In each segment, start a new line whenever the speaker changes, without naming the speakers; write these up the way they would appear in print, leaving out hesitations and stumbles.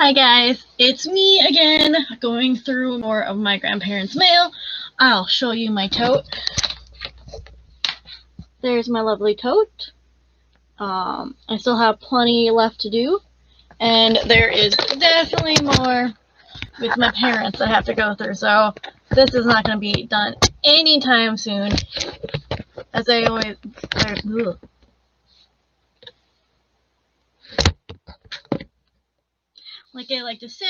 Hi guys, it's me again, going through more of my grandparents' mail. I'll show you my tote. There's my lovely tote. I still have plenty left to do, and there is definitely more with my parents I have to go through, so this is not going to be done anytime soon, as I always... Like I like to say,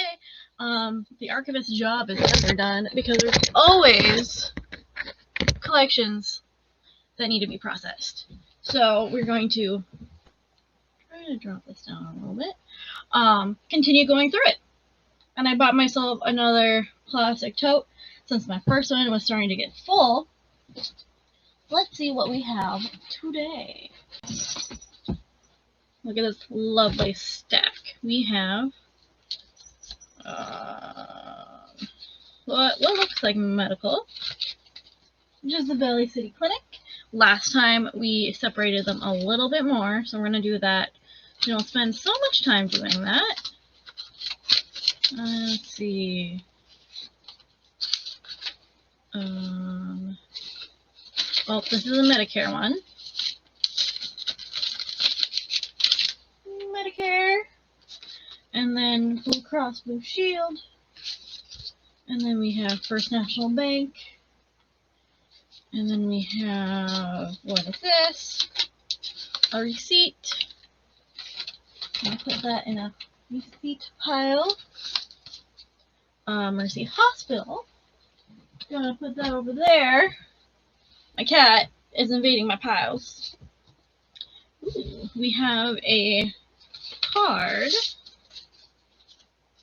the archivist's job is never done because there's always collections that need to be processed. So we're going to try to drop this down a little bit. Continue going through it. And I bought myself another plastic tote since my first one was starting to get full. Let's see what we have today. Look at this lovely stack. We have what looks like medical, just the Valley City Clinic. Last time we separated them a little bit more, so we're going to do that. We don't spend so much time doing that. Let's see. Well, this is a Medicare one. Medicare. And then Blue Cross Blue Shield. And then we have First National Bank. And then we have, what is this? A receipt. I'll put that in a receipt pile. Mercy Hospital. Gonna put that over there. My cat is invading my piles. Ooh, we have a card.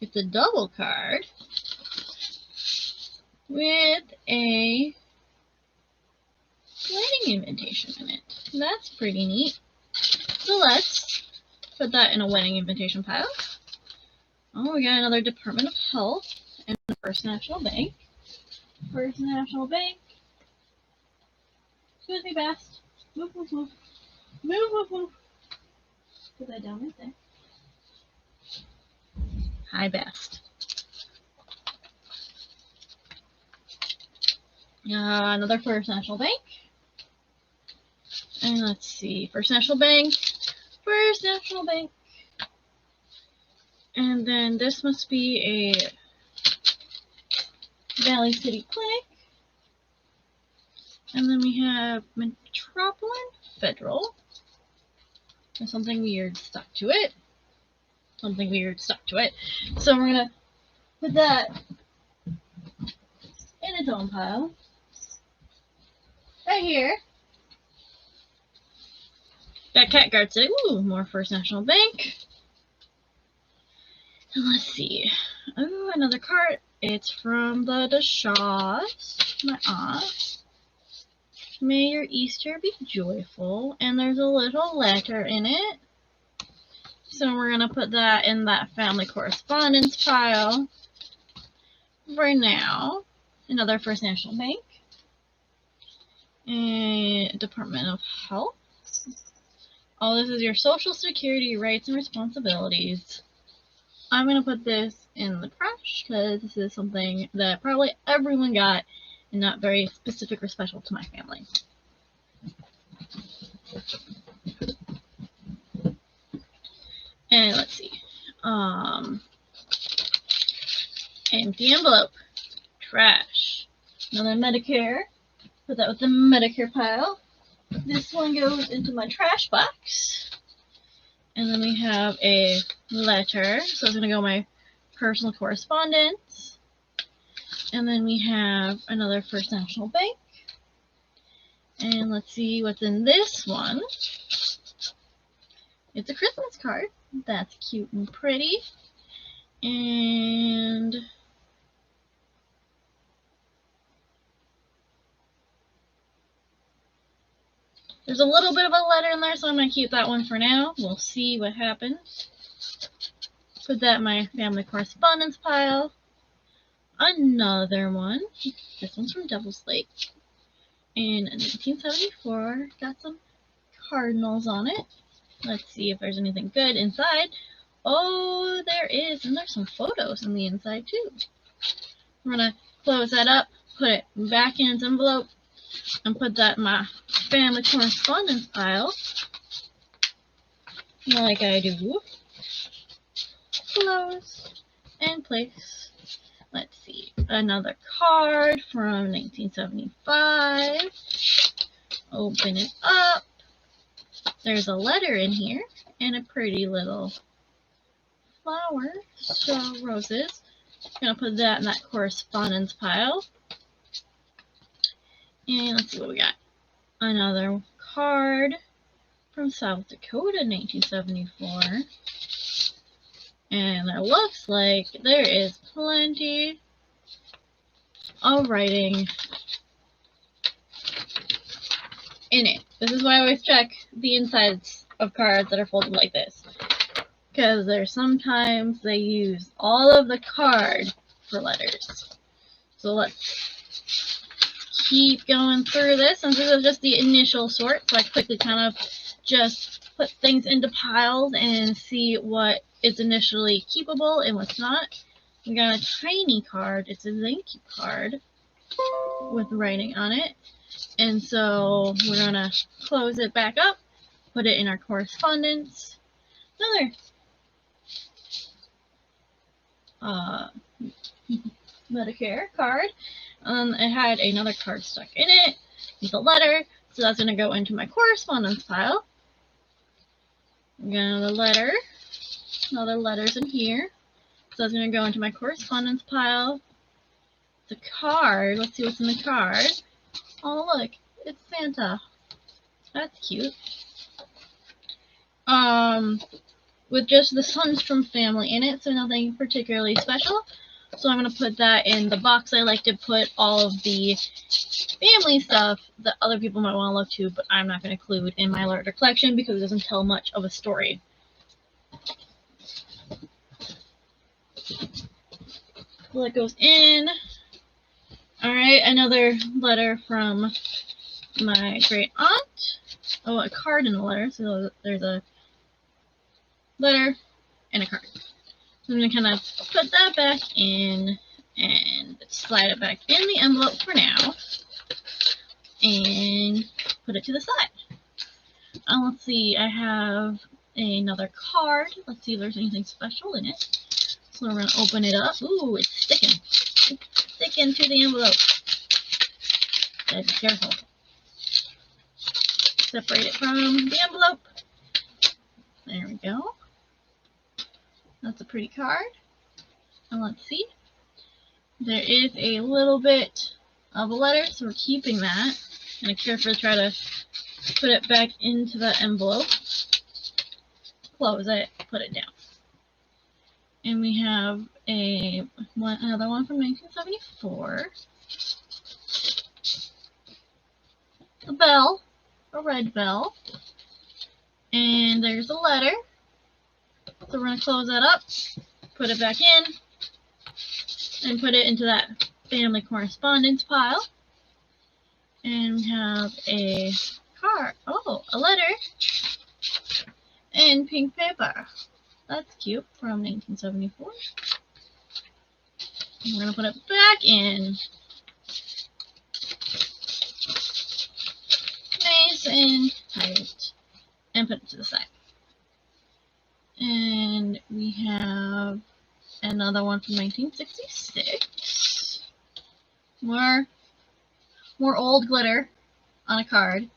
It's a double card with a wedding invitation in it. That's pretty neat. So let's put that in a wedding invitation pile. Oh, we got another Department of Health and the First National Bank. First National Bank. Excuse me, Best. Move, move, move. Move, move, move. Put that down right there. Hi, Best. Another First National Bank. And let's see. First National Bank. First National Bank. And then this must be a Valley City Clinic. And then we have Metropolitan Federal. There's something weird stuck to it. Something weird stuck to it. So we're going to put that in its own pile. Right here. Got cat guard today. Ooh, more First National Bank. And let's see. Oh, another card. It's from the Deshaws, my aunt. May your Easter be joyful. And there's a little letter in it. So we're going to put that in that family correspondence pile for now. Another First National Bank. And Department of Health. Oh, this is your Social Security rights and responsibilities. I'm going to put this in the trash because this is something that probably everyone got and not very specific or special to my family. And let's see. Empty envelope. Trash. Another Medicare. Put that with the Medicare pile. This one goes into my trash box. And then we have a letter. So it's going to go in my personal correspondence. And then we have another First National Bank. And let's see what's in this one. It's a Christmas card. That's cute and pretty. And there's a little bit of a letter in there, so I'm going to keep that one for now. We'll see what happens. Put that in my family correspondence pile. Another one. This one's from Devil's Lake. In 1974. Got some cardinals on it. Let's see if there's anything good inside. Oh, there is, and there's some photos on the inside too. I'm gonna close that up, put it back in its envelope, and put that in my family correspondence pile, like I do. Close and place. Let's see, another card from 1975. Open it up. There's a letter in here and a pretty little flower. So roses. I'm gonna put that in that correspondence pile. And let's see what we got. Another card from South Dakota, 1974. And it looks like there is plenty of writing in it. This is why I always check the insides of cards that are folded like this. Because there's sometimes they use all of the card for letters. So let's keep going through this. And this is just the initial sort. So I quickly kind of just put things into piles and see what is initially keepable and what's not. We got a tiny card. It's a thank you card with writing on it. And so we're going to close it back up, put it in our correspondence. Another Medicare card. It had another card stuck in it with a letter. So that's going to go into my correspondence pile. We got another letter. Another letters in here. So that's going to go into my correspondence pile. The card. Let's see what's in the card. Oh, look. It's Santa. That's cute. With just the Sundstrom family in it, so nothing particularly special. So I'm going to put that in the box. I like to put all of the family stuff that other people might want to look to, but I'm not going to include in my larger collection because it doesn't tell much of a story. So that goes in. Alright, another letter from my great aunt. Oh, a card in the letter. So there's a letter and a card. So I'm going to kind of put that back in and slide it back in the envelope for now. And put it to the side. Let's see, I have another card. Let's see if there's anything special in it. So we're going to open it up. Ooh, it's sticking. It's sticking to the envelope. Gotta be careful. Separate it from the envelope. There we go. That's a pretty card. And let's see. There is a little bit of a letter, so we're keeping that. I'm going to carefully try to put it back into the envelope. Close it, put it down. And we have another one from 1974. A bell, a red bell. And there's a letter. So we're going to close that up, put it back in, and put it into that family correspondence pile. And we have a card. Oh, a letter in pink paper. That's cute, from 1974. And we're going to put it back in. Nice and tight. And put it to the side. And we have another one from 1966. More old glitter on a card.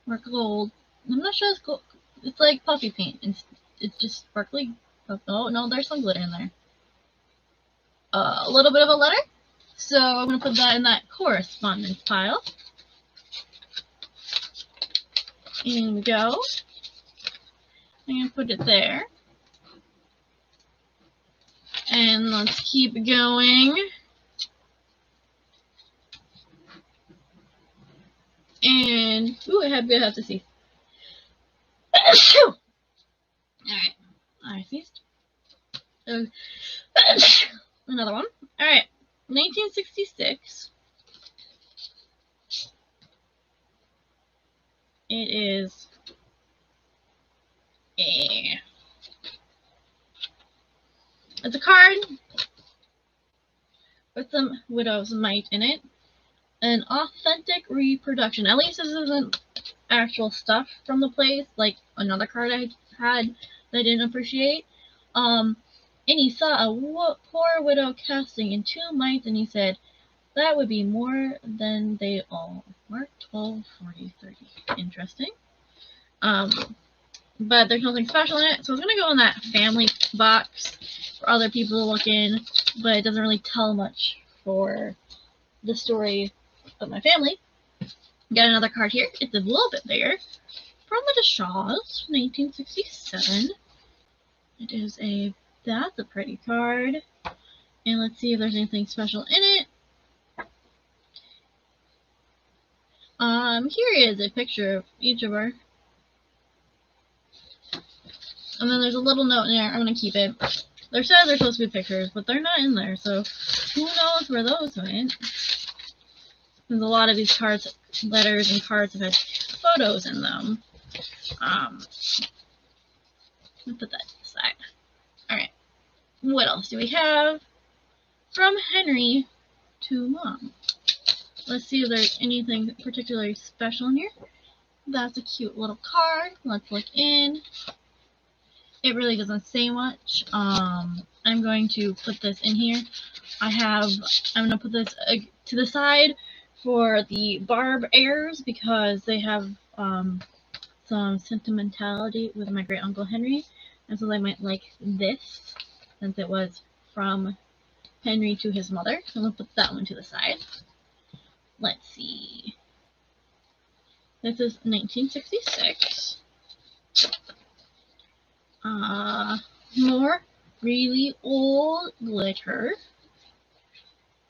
More gold. I'm not sure it's gold. It's like puffy paint. It's just sparkly. Oh, no, there's some glitter in there. A little bit of a letter. So I'm going to put that in that correspondence pile. In we go. I'm going to put it there. And let's keep going. And, ooh, I have to see. Alright. I ceased. Another one. Alright. 1966. It is a with some widow's mite in it. An authentic reproduction. At least this isn't actual stuff from the place, like another card I had that I didn't appreciate. And he saw a poor widow casting in 2 mites, and he said, that would be more than they all were. 12, 40, 30. Interesting. But there's nothing special in it, so I was going to go in that family box for other people to look in, but it doesn't really tell much for the story of my family. Got another card here. It's a little bit bigger. From the Shaws, 1967. It is that's a pretty card. And let's see if there's anything special in it. Here is a picture of each of our. And then there's a little note in there. I'm going to keep it. They're said they're supposed to be pictures, but they're not in there, so who knows where those went. There's a lot of these cards, letters and cards have had photos in them. I'll put that aside. Alright. What else do we have? From Henry to Mom. Let's see if there's anything particularly special in here. That's a cute little card. Let's look in. It really doesn't say much. I'm going to put this in here. I'm going to put this to the side for the Barb heirs because they have some sentimentality with my great uncle Henry, and so they might like this since it was from Henry to his mother. So I'm going to put that one to the side. Let's see. This is 1966. More really old glitter.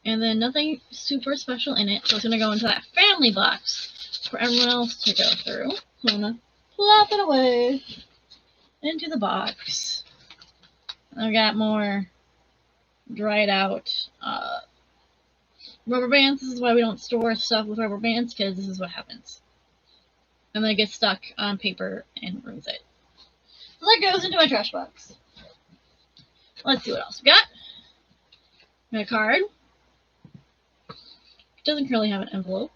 And then nothing super special in it. So it's going to go into that family box for everyone else to go through. So I'm going to plop it away into the box. I've got more dried out rubber bands. This is why we don't store stuff with rubber bands, because this is what happens. And then it gets stuck on paper and ruins it. So that goes into my trash box. Let's see what else we got. We got a card. It doesn't currently have an envelope.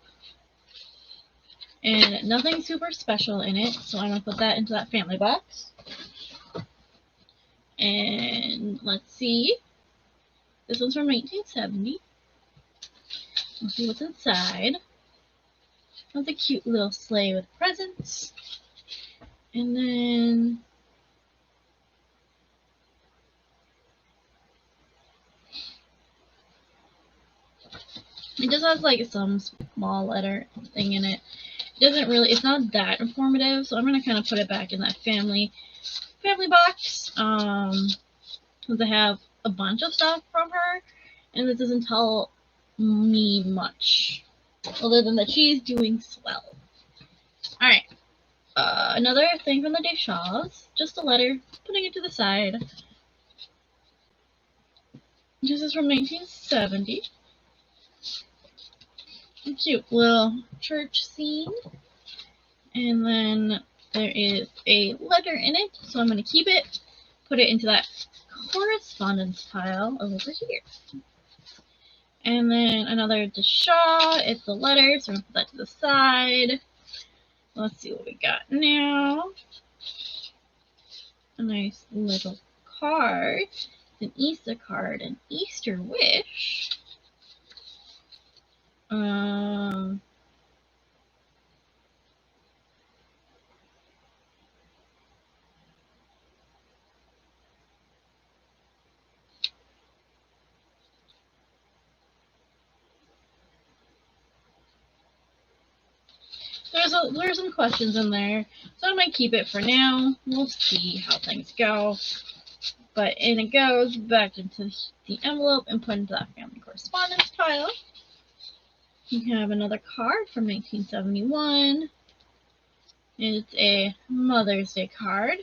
And nothing super special in it, so I'm going to put that into that family box. And let's see. This one's from 1970. Let's see what's inside. That's a cute little sleigh with presents. And then it just has like some small letter thing in it. It doesn't really, it's not that informative, so I'm going to kind of put it back in that family box. Because I have a bunch of stuff from her, and this doesn't tell me much, other than that she's doing swell. Alright. Another thing from the Deshaws. Just a letter. Putting it to the side. This is from 1970. A cute little church scene. And then there is a letter in it, so I'm going to keep it. Put it into that correspondence pile over here. And then another Deshaw. It's a letter, so I'm going to put that to the side. Let's see what we got now. A nice little card. An Easter card, an Easter wish. There's some questions in there, so I might keep it for now. We'll see how things go. And it goes back into the envelope and put into that family correspondence pile. We have another card from 1971. It's a Mother's Day card.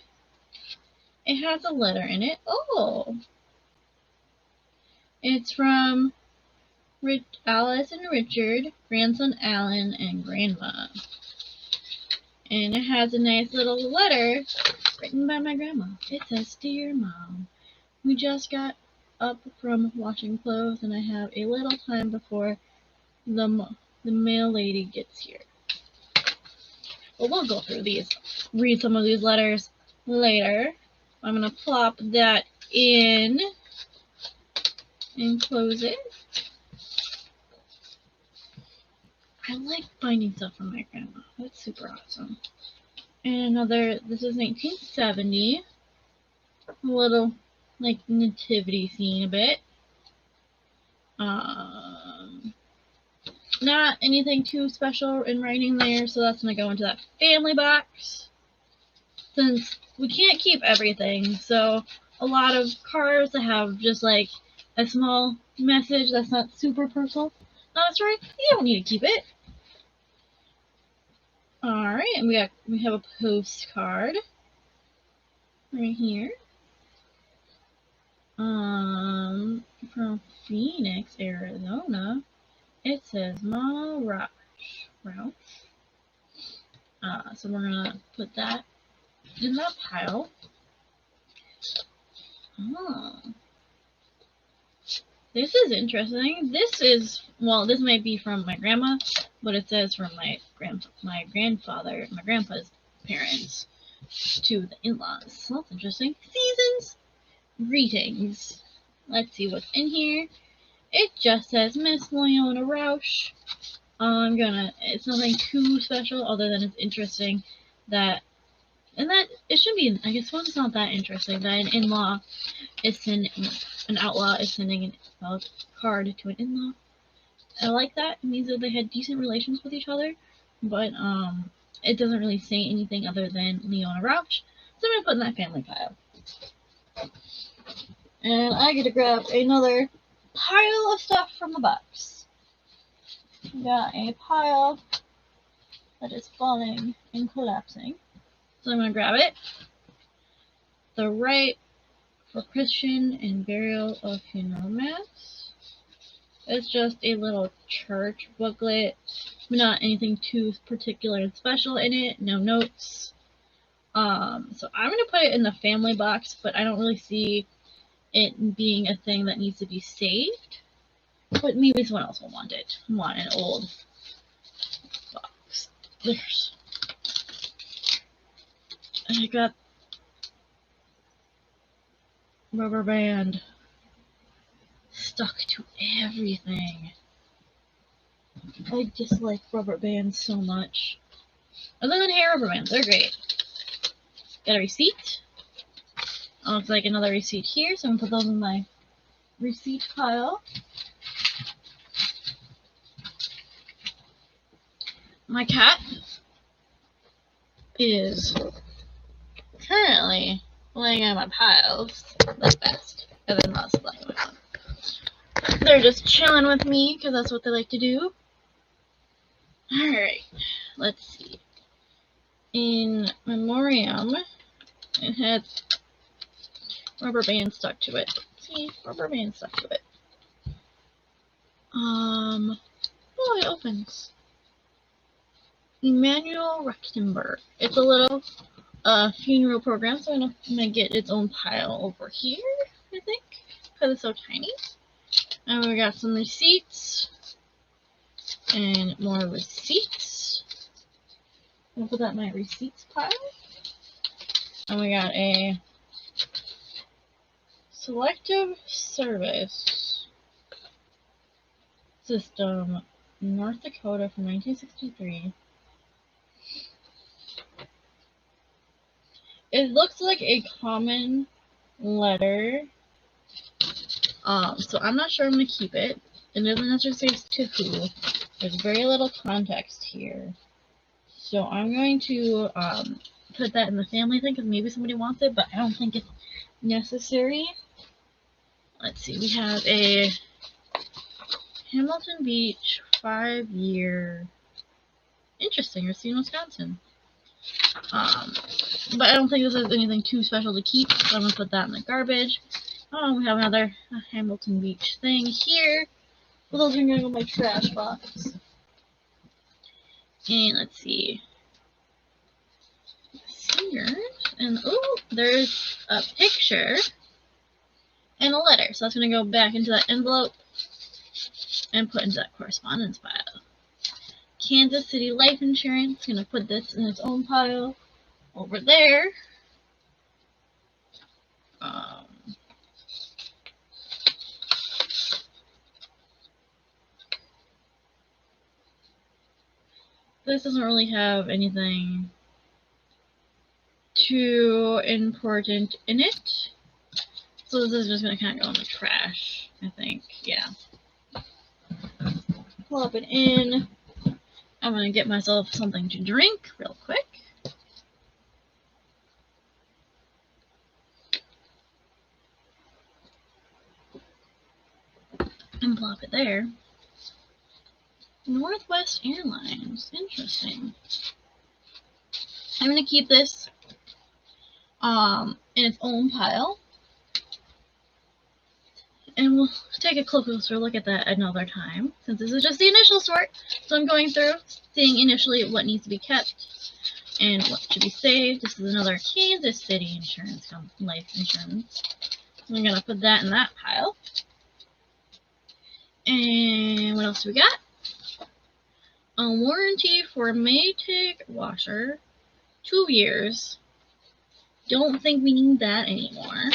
It has a letter in it. Oh! It's from Alice and Richard, grandson Alan, and grandma. And it has a nice little letter written by my grandma. It says, "Dear Mom, we just got up from washing clothes, and I have a little time before the mail lady gets here. But we'll go through these, read some of these letters later. I'm gonna plop that in and close it. I like finding stuff from my grandma. That's super awesome. And another, this is 1970. A little, like, nativity scene a bit. Not anything too special in writing there, so that's going to go into that family box. Since we can't keep everything, so a lot of cards that have just, like, a small message that's not super personal. No, that's right, you don't need to keep it. Alright, and we have a postcard right here. From Phoenix, Arizona. It says Ma Roush. So we're gonna put that in that pile. Oh. This is interesting. This might be from my grandma, but it says from my grandpa's parents to the in-laws. So that's interesting. Seasons greetings. Let's see what's in here. It just says Miss Leona Roush. It's nothing too special other than it's interesting that, and that it should be, I guess it's not that interesting that an in-law is sending, an outlaw is sending a card to an in-law. I like that. It means that they had decent relations with each other, but it doesn't really say anything other than Leona Roush. So I'm going to put in that family pile. And I get to grab another pile of stuff from the box. We got a pile that is falling and collapsing. So I'm going to grab it. The Rite for Christian and Burial of Funeral Mass. It's just a little church booklet. Not anything too particular and special in it. No notes. So I'm going to put it in the family box, but I don't really see it being a thing that needs to be saved, but maybe someone else will want it. Want an old box. I got rubber band stuck to everything. I dislike rubber bands so much. Other than hair rubber bands, they're great. Got a receipt. Looks like another receipt here, so I'm going to put those in my receipt pile. My cat is currently laying on my piles. That's best. And then not laying on. They're just chilling with me because that's what they like to do. Alright, let's see. In memoriam, it had rubber band stuck to it. See, rubber band stuck to it. Oh, it opens. Emmanuel Rextenberg. It's a little funeral program, so I'm gonna get its own pile over here, I think, because it's so tiny. And we got some receipts and more receipts. I'll put that in my receipts pile. And we got a selective service system, North Dakota from 1963. It looks like a common letter. So I'm not sure I'm going to keep it. It doesn't necessarily say to who. There's very little context here. So I'm going to put that in the family thing because maybe somebody wants it, but I don't think it's necessary. Let's see. We have a Hamilton Beach 5-year. Interesting. Racine, Wisconsin. But I don't think this is anything too special to keep, so I'm going to put that in the garbage. Oh, we have another Hamilton Beach thing here. Well, those are going to go in my trash box. And let's see. Here. And, oh, there's a picture and a letter. So that's going to go back into that envelope and put into that correspondence pile. Kansas City Life Insurance, going to put this in its own pile over there. This doesn't really have anything too important in it. So this is just going to kind of go in the trash, I think. Yeah. Plop it in. I'm going to get myself something to drink real quick. And plop it there. Northwest Airlines. Interesting. I'm going to keep this in its own pile. And we'll take a closer look at that another time, since this is just the initial sort. So I'm going through, seeing initially what needs to be kept and what should be saved. This is another Kansas City insurance, life insurance. So I'm going to put that in that pile. And what else do we got? A warranty for Maytag washer, 2 years. Don't think we need that anymore.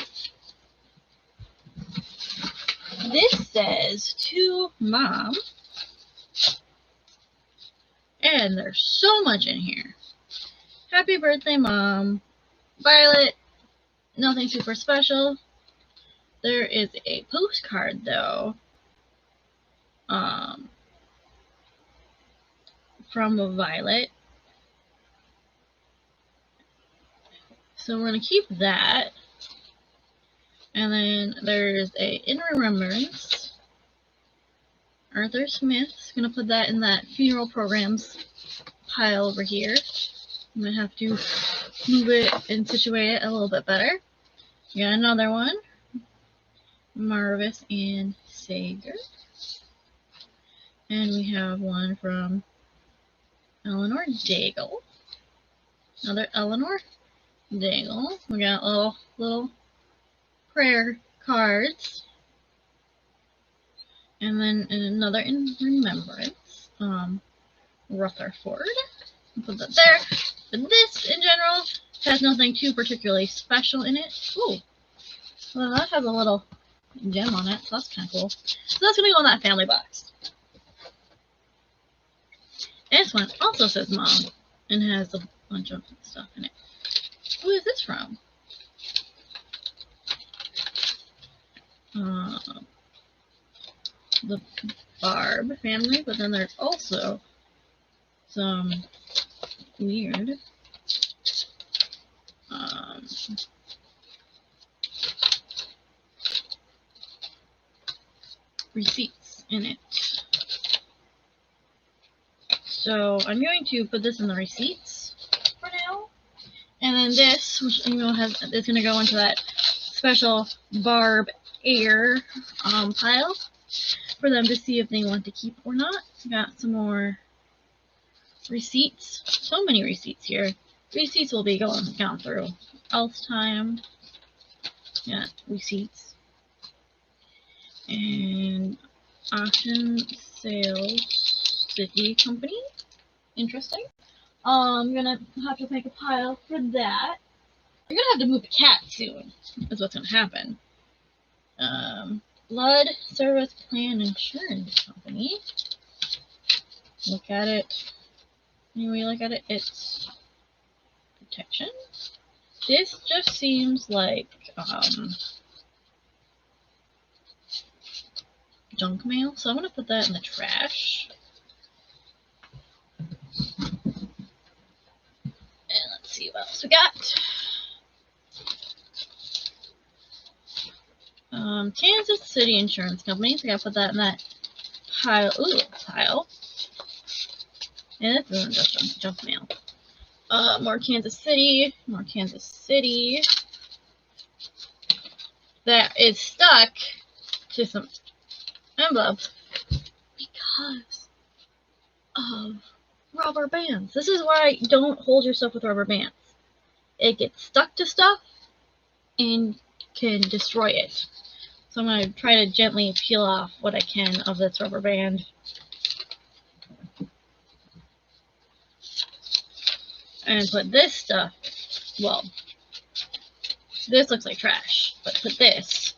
This says to Mom, and there's so much in here. Happy birthday, Mom. Violet, nothing super special. There is a postcard though, from Violet. So we're gonna keep that. And then there's a In Remembrance. Arthur Smith's gonna put that in that funeral programs pile over here. I'm gonna have to move it and situate it a little bit better. We got another one. Marvis and Sager. And we have one from Eleanor Daigle. Another Eleanor Daigle. We got little prayer cards. And then another In Remembrance. Rutherford. Put that there. But this, in general, has nothing too particularly special in it. Ooh. Well, that has a little gem on it, so that's kind of cool. So that's going to go in that family box. This one also says Mom and has a bunch of stuff in it. Who is this from? The Barb family, but then there's also some weird receipts in it. So I'm going to put this in the receipts for now, and then this, which is going to go into that special Barb Air pile for them to see if they want to keep or not. Got some more receipts. So many receipts here. Receipts will be gone through else time. Yeah, receipts. And auction sales city company. Interesting. I'm gonna have to make a pile for that. You're gonna have to move the cat soon. Is what's gonna happen. Blood Service Plan Insurance Company. Look at it. Anyway, look at it. It's protection. This just seems like junk mail, so I'm gonna put that in the trash. And let's see what else we got. Kansas City Insurance Company. So I gotta put that in that pile. Ooh, pile. And this isn't just junk mail. More Kansas City. More Kansas City. That is stuck to some envelopes because of rubber bands. This is why don't hold your stuff with rubber bands. It gets stuck to stuff and can destroy it. So I'm going to try to gently peel off what I can of this rubber band. And put this stuff, well, this looks like trash, but put this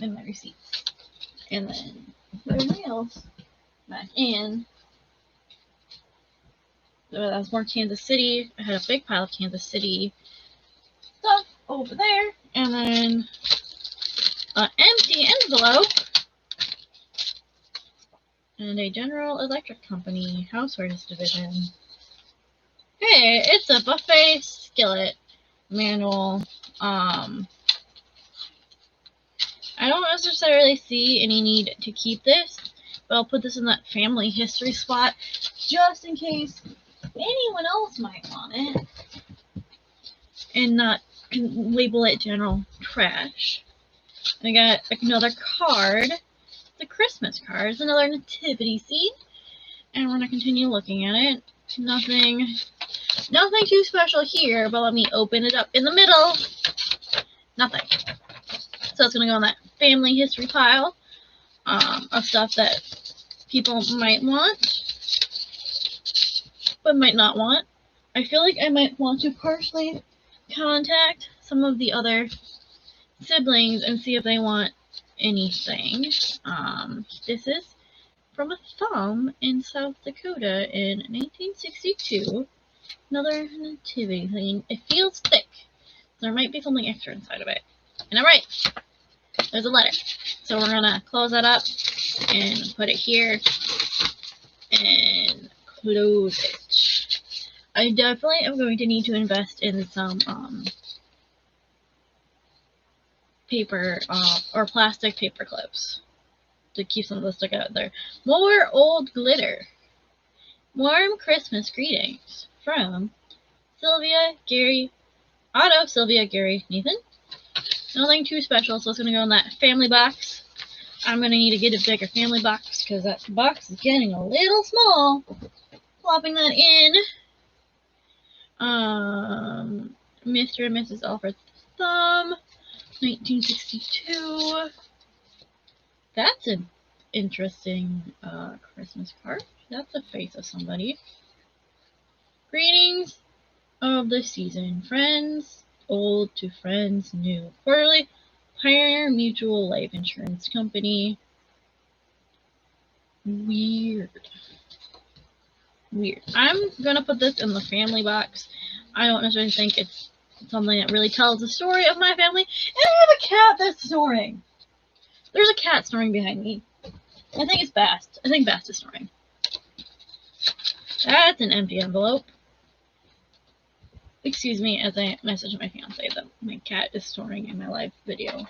in my receipts. And then put everything else back in. So that's more Kansas City. I had a big pile of Kansas City stuff over there. And then an empty envelope and a General Electric Company housewares division. Hey, it's a buffet skillet manual. I don't necessarily see any need to keep this, but I'll put this in that family history spot just in case anyone else might want it and not label it general trash. I got another card. The Christmas card. It's another nativity scene, and we're gonna continue looking at it. Nothing too special here, but let me open it up in the middle. Nothing. So it's gonna go in that family history pile of stuff that people might want, but might not want. I feel like I might want to partially contact some of the other siblings and see if they want anything. This is from a Thum in South Dakota in 1962. Another nativity thing. It feels thick. There might be something extra inside of it. And I'm right. There's a letter. So we're gonna close that up and put it here and close it. I definitely am going to need to invest in some paper or plastic paper clips to keep some of the stuff out there. More old glitter. Warm Christmas greetings from Sylvia, Gary, Otto, Sylvia, Gary, Nathan. Nothing too special, so it's going to go in that family box. I'm going to need to get a bigger family box because that box is getting a little small. Plopping that in. Mr. and Mrs. Alfred Thum, 1962. That's an interesting Christmas card. That's a face of somebody. Greetings of the season, friends old to friends new. Quarterly, Pioneer Mutual Life Insurance Company. Weird. I'm gonna put this in the family box. I don't necessarily think it's something that really tells the story of my family. And I have a cat that's snoring. There's a cat snoring behind me. I think it's Bast. I think Bast is snoring. That's an empty envelope. Excuse me as I message my fiance that my cat is snoring in my live video.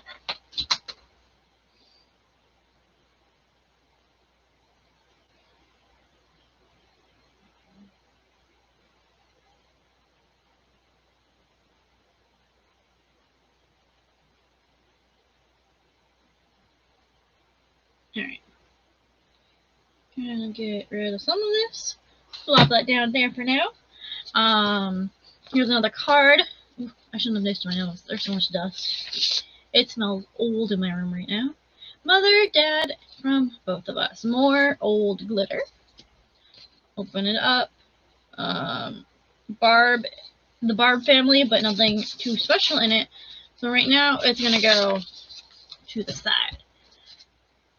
Alright. Gonna get rid of some of this. Plop that down there for now. Here's another card. Ooh, I shouldn't have mixed my nose. There's so much dust. It smells old in my room right now. Mother, Dad, from both of us. More old glitter. Open it up. Barb, the Barb family, but nothing too special in it. So right now it's gonna go to the side.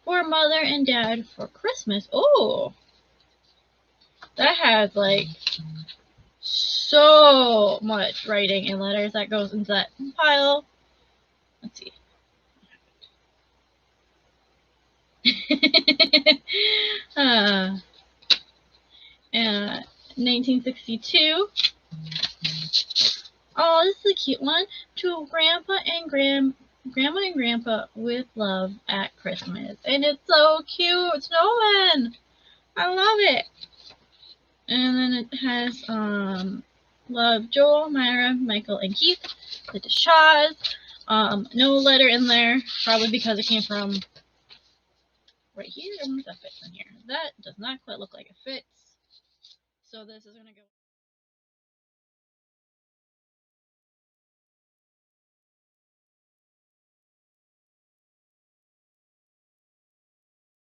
For Mother and Dad for Christmas. Oh, that has like so much writing and letters that goes into that pile. Let's see. And 1962. Oh, this is a cute one. To Grandpa and Grandma and Grandpa with love at Christmas. And it's so cute. Snowman. I love it. And then it has love Joel, Myra, Michael, and Keith. The Shaws. No letter in there. Probably because it came from right here. I wonder if that fits in here. That does not quite look like it fits. So this is gonna go